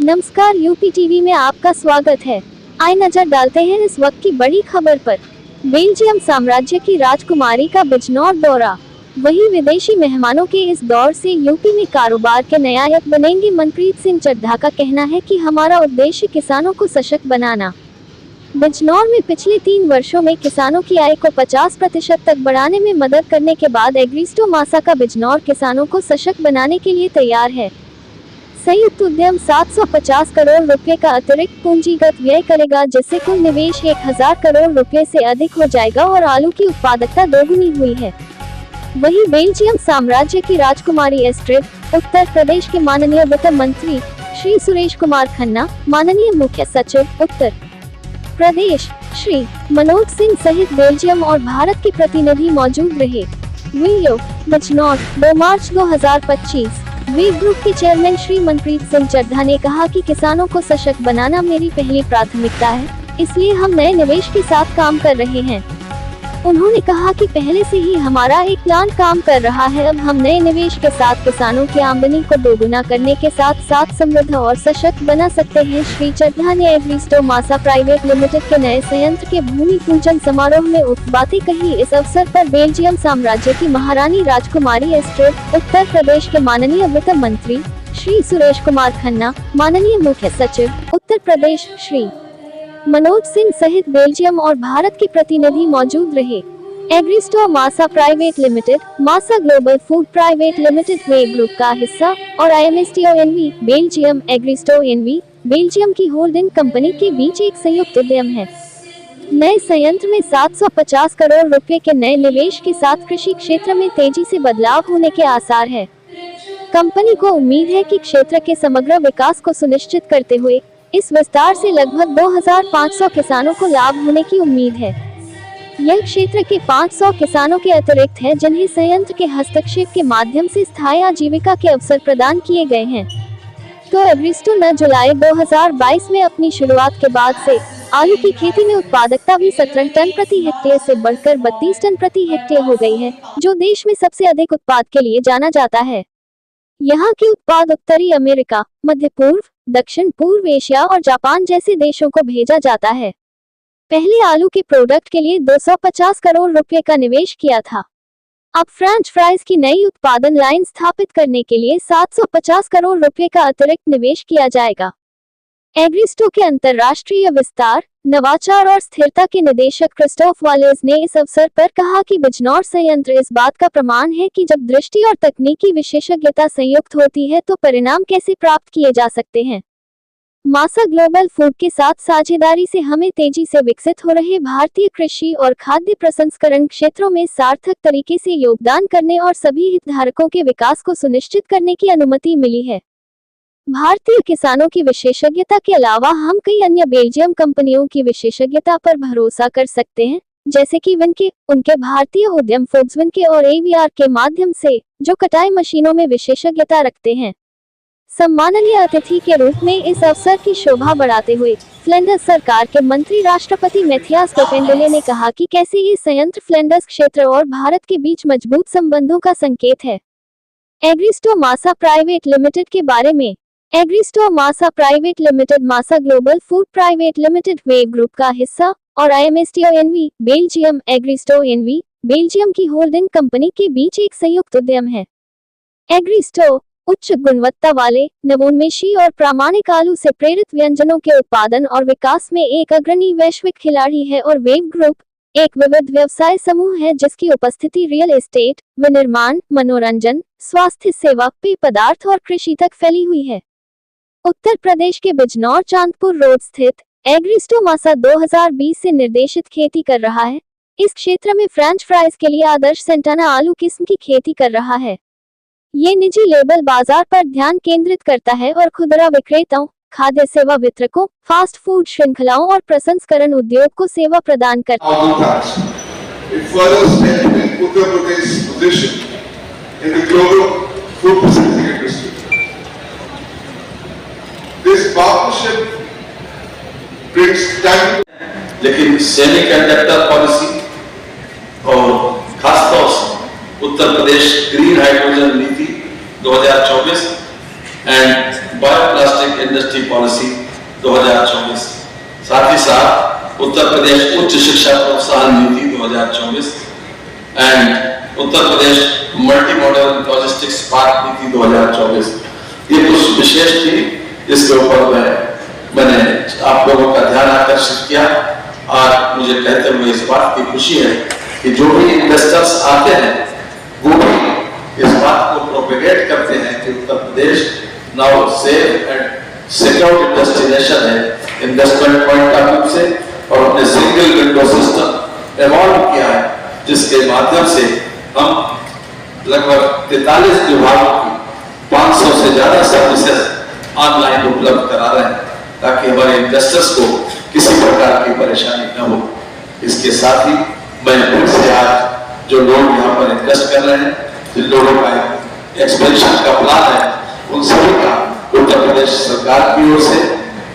नमस्कार, UP TV में आपका स्वागत है। आइए नजर डालते हैं इस वक्त की बड़ी खबर पर। बेल्जियम साम्राज्य की राजकुमारी का बिजनौर दौरा। वहीं विदेशी मेहमानों के इस दौर से यूपी में कारोबार के नायक बनेंगे। मनप्रीत सिंह चड्ढा का कहना है कि हमारा उद्देश्य किसानों को सशक्त बनाना। बिजनौर में पिछले 3 वर्षों में किसानों की आय को 50% तक बढ़ाने में मदद करने के बाद एग्रिस्टो मासा का बिजनौर किसानों को सशक्त बनाने के लिए तैयार है। संयुक्त उद्यम 750 करोड़ रुपए का अतिरिक्त पूंजीगत व्यय करेगा, जिससे कुल निवेश 1000 करोड़ रुपए से अधिक हो जाएगा और आलू की उत्पादकता दोगुनी हुई है। वहीं बेल्जियम साम्राज्य की राजकुमारी एस्ट्रिड, उत्तर प्रदेश के माननीय वित्त मंत्री श्री सुरेश कुमार खन्ना, माननीय मुख्य सचिव उत्तर प्रदेश श्री मनोज सिंह सहित बेल्जियम और भारत के प्रतिनिधि मौजूद रहे। वीडियो बिजनौर 2 मार्च 2025। वेव ग्रुप के चेयरमैन श्री मनप्रीत सिंह चड्ढा ने कहा कि किसानों को सशक्त बनाना मेरी पहली प्राथमिकता है, इसलिए हम नए निवेश के साथ काम कर रहे हैं। उन्होंने कहा कि पहले से ही हमारा एक प्लान काम कर रहा है। अब हम नए निवेश के साथ किसानों की आमदनी को दोगुना करने के साथ साथ समृद्ध और सशक्त बना सकते हैं। श्री चड्ढा ने एग्रिस्टो मासा प्राइवेट लिमिटेड के नए संयंत्र के भूमि पूजन समारोह में उक्त बातें कही। इस अवसर पर बेल्जियम साम्राज्य की महारानी राजकुमारी एस्ट्रिड, उत्तर प्रदेश के माननीय वित्त मंत्री श्री सुरेश कुमार खन्ना, माननीय मुख्य सचिव उत्तर प्रदेश श्री मनोज सिंह सहित बेल्जियम और भारत के प्रतिनिधि मौजूद रहे। Agristo Masa private limited, Masa global food private limited wave group का हिस्सा और IMSTO NV Belgium Agristo NV Belgium की होल्डिंग कंपनी के बीच एक संयुक्त उद्यम है। नए संयंत्र में 750 करोड़ रुपए के नए निवेश के साथ कृषि क्षेत्र में तेजी से बदलाव होने के आसार है। कंपनी को उम्मीद है कि क्षेत्र के समग्र विकास को सुनिश्चित करते हुए इस विस्तार से लगभग 2500 किसानों को लाभ होने की उम्मीद है। यह क्षेत्र के 500 किसानों के अतिरिक्त है, जिन्हें संयंत्र के हस्तक्षेप के माध्यम से स्थायी आजीविका के अवसर प्रदान किए गए हैं। तो एग्रिस्टो न जुलाई 2022 में अपनी शुरुआत के बाद से आलू की खेती में उत्पादकता भी 17 टन प्रति हेक्टेयर से बढ़कर 32 टन प्रति हेक्टेयर हो गई है, जो देश में सबसे अधिक उत्पाद के लिए जाना जाता है। यहाँ के उत्पाद उत्तरी अमेरिका, मध्य पूर्व, दक्षिण पूर्व एशिया और जापान जैसे देशों को भेजा जाता है। पहले आलू के प्रोडक्ट के लिए 250 करोड़ रुपए का निवेश किया था। अब फ्रेंच फ्राइज की नई उत्पादन लाइन स्थापित करने के लिए 750 करोड़ रुपए का अतिरिक्त निवेश किया जाएगा। एग्रिस्टो के अंतर्राष्ट्रीय विस्तार, नवाचार और स्थिरता के निदेशक क्रिस्टोफ वालेज ने इस अवसर पर कहा कि बिजनौर संयंत्र इस बात का प्रमाण है कि जब दृष्टि और तकनीकी विशेषज्ञता संयुक्त होती है तो परिणाम कैसे प्राप्त किए जा सकते हैं। मासा ग्लोबल फूड के साथ साझेदारी से हमें तेजी से विकसित हो रहे भारतीय कृषि और खाद्य प्रसंस्करण क्षेत्रों में सार्थक तरीके से योगदान करने और सभी हितधारकों के विकास को सुनिश्चित करने की अनुमति मिली है। भारतीय किसानों की विशेषज्ञता के अलावा हम कई अन्य बेल्जियम कंपनियों की विशेषज्ञता पर भरोसा कर सकते हैं, जैसे कि विनके, उनके भारतीय उद्यम फोक्सविनके और AVR के माध्यम से, जो कटाई मशीनों में विशेषज्ञता रखते हैं। सम्माननीय अतिथि के रूप में इस अवसर की शोभा बढ़ाते हुए फ्लैंडर्स सरकार के मंत्री राष्ट्रपति मैथियास कोपेंडेले ने कहा कि कैसे ये संयंत्र फ्लैंडर्स क्षेत्र और भारत के बीच मजबूत संबंधों का संकेत है। एग्रिस्टो मासा प्राइवेट लिमिटेड के बारे में। Agristo Masa private limited Masa global food private limited wave group का हिस्सा और IMSTO NV Belgium Agristo NV Belgium की होल्डिंग कंपनी के बीच एक संयुक्त उद्यम है। एग्रिस्टो उच्च गुणवत्ता वाले, नवोन्मेषी और प्रामाणिक आलू से प्रेरित व्यंजनों के उत्पादन और विकास में एक अग्रणी वैश्विक खिलाड़ी है और वेव ग्रुप एक विविध व्यवसाय समूह है जिसकी उपस्थिति रियल एस्टेट, विनिर्माण, मनोरंजन, स्वास्थ्य सेवा, पेय पदार्थ और कृषि तक फैली हुई है। उत्तर प्रदेश के बिजनौर चांदपुर रोड स्थित एग्रिस्टो मासा 2020 से निर्देशित खेती कर रहा है। इस क्षेत्र में फ्रेंच फ्राइज के लिए आदर्श सेंटाना आलू किस्म की खेती कर रहा है। ये निजी लेबल बाजार पर ध्यान केंद्रित करता है और खुदरा विक्रेताओं, खाद्य सेवा वितरकों, फास्ट फूड श्रृंखलाओं और प्रसंस्करण उद्योग को सेवा प्रदान करता है। This partnership brings time, लेकिन सेमीकंडक्टर पॉलिसी और खासतौर से उत्तर प्रदेश ग्रीन हाइड्रोजन नीति 2024 एंड बायोप्लास्टिक इंडस्ट्री पॉलिसी 2024, साथ ही साथ उत्तर प्रदेश उच्च शिक्षा प्रोत्साहन नीति 2024 and Uttar Pradesh multi modal logistics park नीति 2024, ये कुछ विशेष थी जिसके ऊपर मैंने आप लोगों का ध्यान आकर्षित किया। आज मुझे कहते हुए इस बात की खुशी है कि जो भी इन्वेस्टर्स आते हैं वो भी इस बात को प्रोपेगेट करते हैं कि Uttar Pradesh now safe and secure destination है इन्वेस्टमेंट पॉइंट ऑफ व्यू से, और अपने सिंगल विंडो सिस्टम इवॉल्व किया है जिसके माध्यम से हम लगभग 43 विभागों की 500 से ज्यादा सर्विसेज ऑनलाइन उपलब्ध करा रहे हैं ताकि हमारे इन्वेस्टर्स को किसी प्रकार की परेशानी न हो। इसके साथ ही मैं फिर से आज जो लोग यहाँ पर इन्वेस्ट कर रहे हैं, जिन लोगों का एक्सपेंशन का प्लान है, उन सभी का उत्तर प्रदेश सरकार की ओर से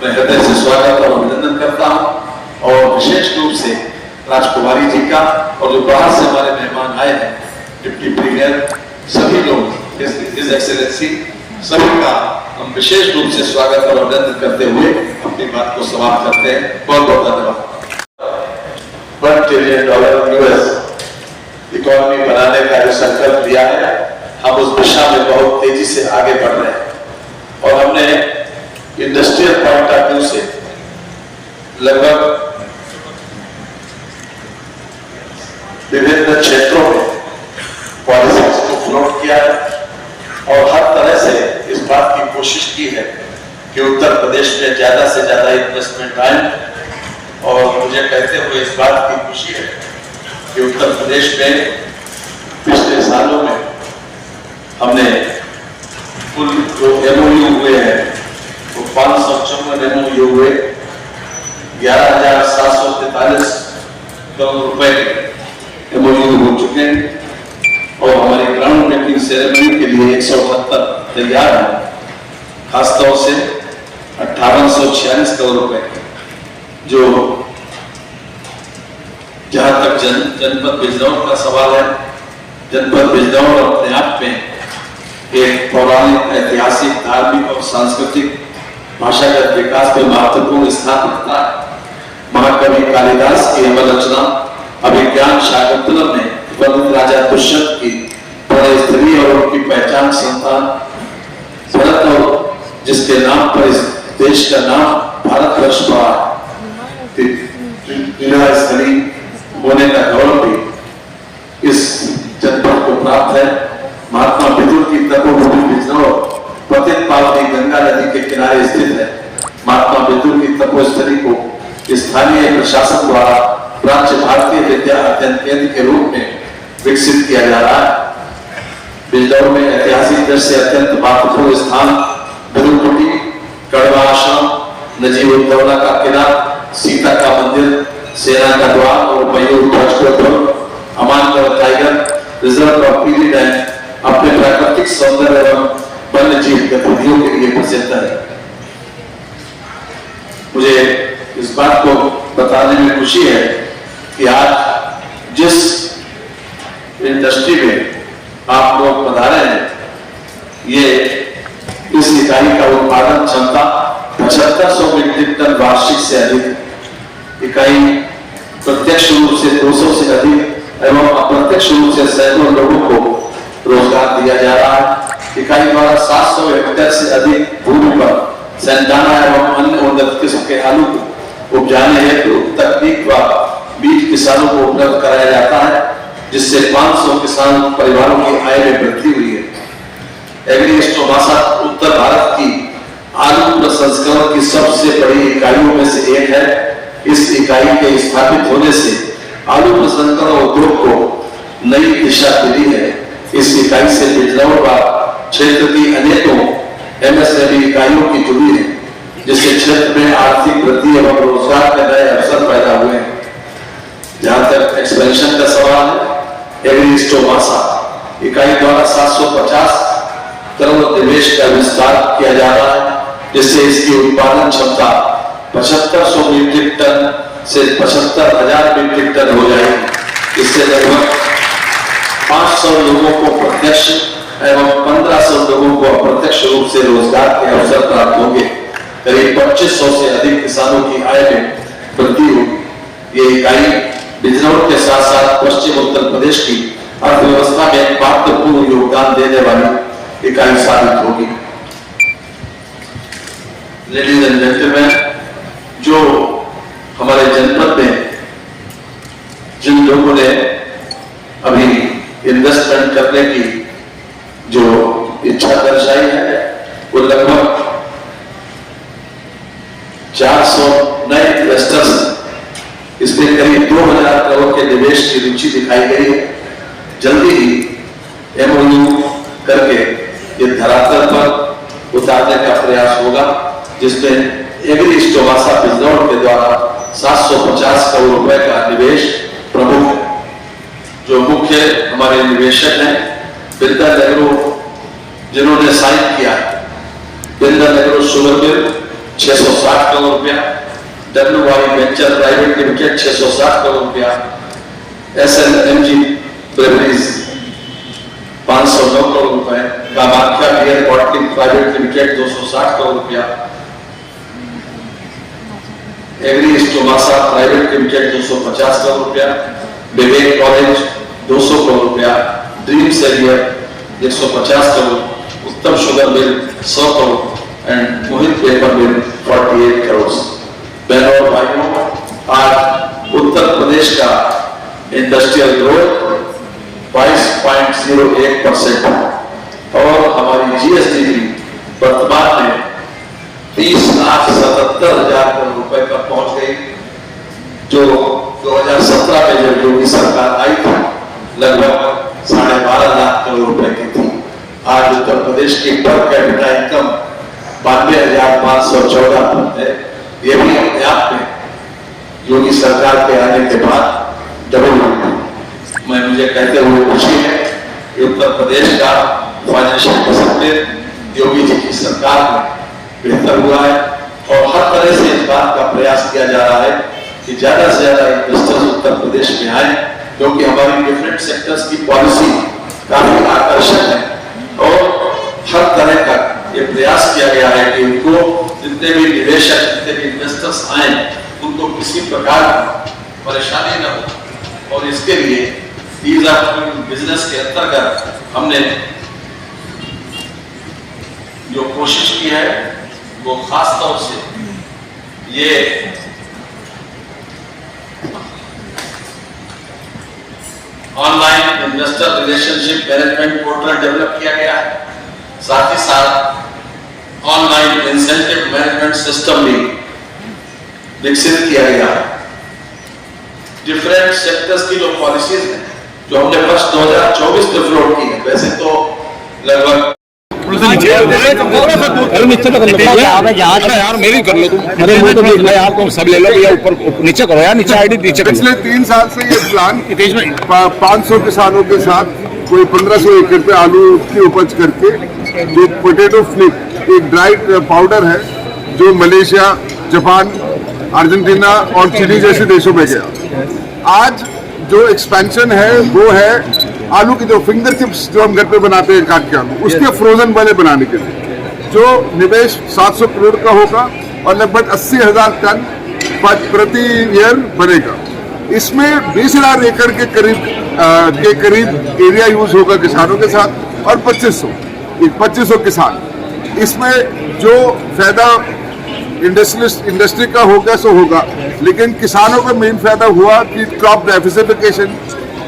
मैं हृदय से स्वागत और अभिनंदन करता हूँ। और विशेष रूप से राजकुमारी जी का और जो बाहर से हमारे मेहमान आए हैं, डिप्टी प्रीमियर, सभी लोग, हिज एक्सेलेंसी, सभी का हम विशेष रूप से स्वागत और अभिनंदन करते हुए अपनी बात को समाप्त करते हैं। बहुत बहुत धन्यवाद। $1 ट्रिलियन यूएस इकोनॉमी बनाने का जो संकल्प लिया है, हम उस दिशा में बहुत तेजी से आगे बढ़ रहे हैं और हमने इंडस्ट्रियल पॉइंट ऑफ व्यू से लगभग विभिन्न क्षेत्रों में पॉलिसीज को फ्लोट किया है और हर तरह से इस बात की कोशिश की है कि उत्तर प्रदेश में ज्यादा से ज्यादा इन्वेस्टमेंट आए। और मुझे कहते हुए इस बात की खुशी है कि उत्तर प्रदेश में पिछले सालों में हमने कुल जो MOU हुए हैं वो 554 MOU हुए, 11,743 करोड़ रुपए के MOU हो चुके हैं और हमारी ग्राउंड ब्रेकिंग सेरेमनी के लिए 178 तैयार है। खासतौर से 5846 करोड़ रुपए जो, जहां तक जनपद बिजनौर का सवाल है, जनपद बिजनौर अपने आप में एक पौराणिक, ऐतिहासिक, धार्मिक और सांस्कृतिक भाषागत विकास में महत्वपूर्ण स्थान रखता है। महाकवि कालिदास की अमर रचना अभिज्ञान शाकुंतलम में पंडित राजा दुष्यंत की प्रणय स्त्री और उनकी पहचान संतान भरत, और जिसके नाम पर इस देश का नाम भारतवर्ष पड़ा, स्थली होने का गौरव भी इस जनपद को प्राप्त है। महात्मा विदुर की तपोभूमि बिजनौर पतित पावनी गंगा नदी के किनारे स्थित है। महात्मा विदुर की तपोस्थली को स्थानीय प्रशासन द्वारा प्राच्य भारतीय विद्या अध्ययन केंद्र के रूप में विकसित किया जा रहा है। बिजनौर में ऐतिहासिक दृष्टि से अत्यंत महत्वपूर्ण स्थान गुरुकुटी, कड़वा आश्रम, नजीब उद्दौला का किला, सीता का मंदिर, सेना का द्वार और मयूर ध्वज, अमानगढ़ टाइगर रिजर्व और पीली डैम अपने प्राकृतिक सौंदर्य एवं वन्य जीव गतिविधियों के लिए प्रसिद्ध है। मुझे इस बात को बताने में खुशी है कि आज जिस इंडस्ट्री में आप लोग पधारे हैं, ये इस इकाई का उत्पादन क्षमता 7500 मीट्रिक टन वार्षिक से अधिक। इकाई प्रत्यक्ष रूप से 200 से अधिक एवं अप्रत्यक्ष रूप से सैकड़ों लोगों को रोजगार दिया जा रहा है। इकाई द्वारा 700 हेक्टेयर से अधिक भूमि पर सेंटाना एवं अन्य उन्नत किस्म के आलू को उपजाने हेतु तकनीक व बीज किसानों को उपलब्ध कराया जाता है, जिससे 500 किसान परिवारों की आय में वृद्धि हुई है। एग्रीस्टोमासा उत्तर भारत की आलू प्रसंस्करण की सबसे बड़ी इकाइयों में से एक है। इस इकाई के स्थापित होने से आलू प्रसंस्करण उद्योग को नई दिशा मिली है। इस इकाई से बिजनौर व क्षेत्र की अनेकों MSME इकाइयों की जुड़ी है, जिससे क्षेत्र में आर्थिक वृद्धि एवं रोजगार के नए अवसर पैदा हुए हैं। जहां तक एक्सपेंशन का सवाल है, एग्रीस्टोमासा इकाई द्वारा 750 करोड़ निवेश का विस्तार किया जा रहा है, जिससे इसकी उत्पादन क्षमता 7500 मीट्रिक टन से 75,000 मीट्रिक टन हो जाएगी। इससे लगभग 500 लोगों को प्रत्यक्ष एवं 1500 लोगों को अप्रत्यक्ष रूप से रोजगार के अवसर प्राप्त होंगे। करीब 2500 से अधिक किसानों की आय में वृद्धि होगी। ये इकाई बिजनौर के साथ साथ पश्चिम उत्तर प्रदेश की अर्थव्यवस्था में महत्वपूर्ण योगदान देने वाली इकाई साबित होगी। लेडीज एंड जेंटलमैन, जो हमारे जनपद में जिन लोगों ने अभी इन्वेस्टमेंट करने की जो इच्छा दर्शाई है, वो लगभग 400 नए इन्वेस्टर्स, इसमें करीब 2000 करोड़ के निवेश की रुचि दिखाई गई है। जल्दी ही एमओयू करके ये धरातल पर उतारने का प्रयास होगा, जिसमें एग्री स्टोमासा बिजनौर के द्वारा 750 करोड़ रुपए का निवेश प्रमुख है। जो मुख्य हमारे निवेशक हैं, बिंदल एग्रो जिन्होंने साइन किया, Bindal agro sugar mill 660 crore रुपया, WY venture private limited 660 crore रुपया, SLMG ब्रेवरीज 509 करोड़ रुपए, Kamakhya beer bottling private limited 260 crore रुपया, एग्री स्टोमासा प्राइवेट लिमिटेड 250 करोड़ रुपया, विवेक कॉलेज 200 करोड़ रुपया, dream सेरियर 150 crore, Uttam sugar mill 100 crore and Mohit paper mill 48 crore. बहनों और भाइयों, आज उत्तर प्रदेश का इंडस्ट्रियल ग्रोथ 22.01% और हमारी जीएसडी वर्तमान में 30,77,000 करोड़ रुपए का पहुंच गई, जो 2017 में जब योगी सरकार आई थी लगभग 12.5 लाख करोड़ रुपए की थी। आज उत्तर प्रदेश की पर कैपिटा इनकम 92,514 है। ये भी अपने आप में योगी सरकार के आने के बाद डबल हो गया। मुझे कहते हुए खुशी है कि उत्तर प्रदेश का फाइनेंशियल डिसिप्लिन योगी जी की सरकार में बेहतर हुआ है और हर तरह से इस बात का प्रयास किया जा रहा है कि ज्यादा से ज्यादा इन्वेस्टर्स उत्तर प्रदेश में आए, क्योंकि हमारी डिफरेंट सेक्टर्स की पॉलिसी काफी आकर्षक है और हर तरह का ये प्रयास किया गया है कि उनको जितने भी निवेशक, जितने भी इन्वेस्टर्स आए, उनको किसी प्रकार की परेशानी न हो। और इसके लिए ईज ऑफ डूइंग बिजनेस के अंतर्गत हमने जो कोशिश की है वो खास तौर से ये online investor relationship management portal develop किया गया है। साथ ही साथ ऑनलाइन इंसेंटिव मैनेजमेंट सिस्टम भी विकसित किया गया है। डिफरेंट सेक्टर्स की जो पॉलिसीज हैं, जो हमने वर्ष 2024 में फ्लोट की है, वैसे तो लगभग यार मेरी कर लो तुम। अरे वो तो देख लो यार, तुम सब ले लो भैया, ऊपर नीचे करो यार, नीचे आईडी नीचे करो। पिछले 3 साल से ये प्लान 500 किसानों के साथ कोई 1500 एकड़ पे आलू की उपज करके जो पोटैटो फ्लिप एक ड्राइड पाउडर है जो मलेशिया, जापान, अर्जेंटीना और चिली जैसे देशों में गया। आज जो एक्सपेंशन है वो है आलू की जो फिंगर चिप्स जो हम घर पे बनाते हैं काट के आलू, उसके फ्रोजन वाले बनाने के लिए, जो निवेश 700 करोड़ का होगा और लगभग 80,000 टन प्रति ईयर बनेगा। इसमें 20,000 एकड़ के करीब एरिया यूज होगा किसानों के साथ और 2500 किसान। इसमें जो फायदा इंडस्ट्री का होगा सो होगा, लेकिन किसानों को मेन फायदा हुआ कि क्रॉप डाइवर्सिफिकेशन,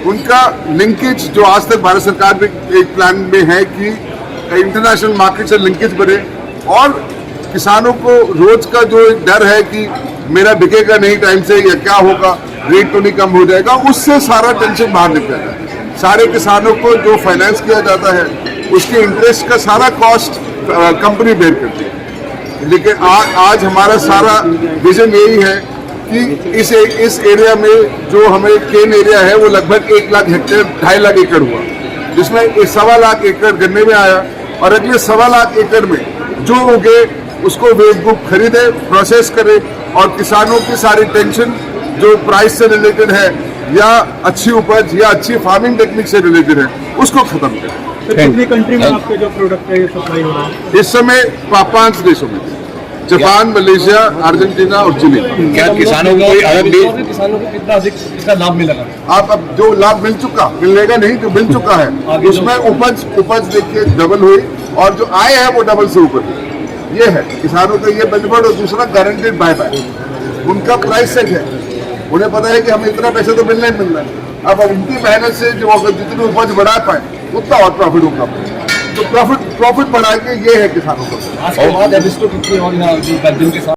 उनका लिंकेज जो आज तक भारत सरकार में एक प्लान में है कि इंटरनेशनल मार्केट से लिंकेज बने और किसानों को रोज का जो डर है कि मेरा बिकेगा नहीं टाइम से या क्या होगा, रेट तो नहीं कम हो जाएगा, उससे सारा टेंशन बाहर निकल जाए। सारे किसानों को जो फाइनेंस किया जाता है उसके इंटरेस्ट का सारा कॉस्ट कंपनी बेयर करती है। लेकिन आज हमारा सारा विजन यही है कि इस एरिया में जो हमें केन एरिया है वो लगभग 1 लाख हेक्टेयर 2.5 लाख एकड़ हुआ, जिसमें 1.25 लाख एकड़ गन्ने में आया और अगले 1.25 लाख एकड़ में जो उगे उसको वेट बुक खरीदे, प्रोसेस करे और किसानों की सारी टेंशन जो प्राइस से रिलेटेड है या अच्छी उपज या अच्छी फार्मिंग टेक्निक से रिलेटेड है उसको खत्म करें। तो कितनी कंट्री में आपके जो प्रोडक्ट है ये सप्लाई हो रहा है? इस समय 5 देशों में, जापान, मलेशिया, अर्जेंटीना और चिली। क्या किसानों को कोई अलग भी किसानों को कितना अधिक इसका लाभ मिलेगा? आप अब जो लाभ मिलेगा नहीं जो मिल चुका है, उसमें उपज देखिए डबल हुई और जो आय है वो डबल से ऊपर हुई। ये है किसानों का ये बेनिफिट। और दूसरा गारंटेड बाय बैक, उनका प्राइस सेट है, उन्हें पता है कि हमें इतना पैसे तो मिलना ही मिलना है। अब उनकी मेहनत से जो अगर जितनी उपज बढ़ा पाए उतना और प्रॉफिट होगा। तो प्रॉफिट बढ़ा के ये है किसानों को। आज के बाद कितनी और यहाँ जो गर्जन के साथ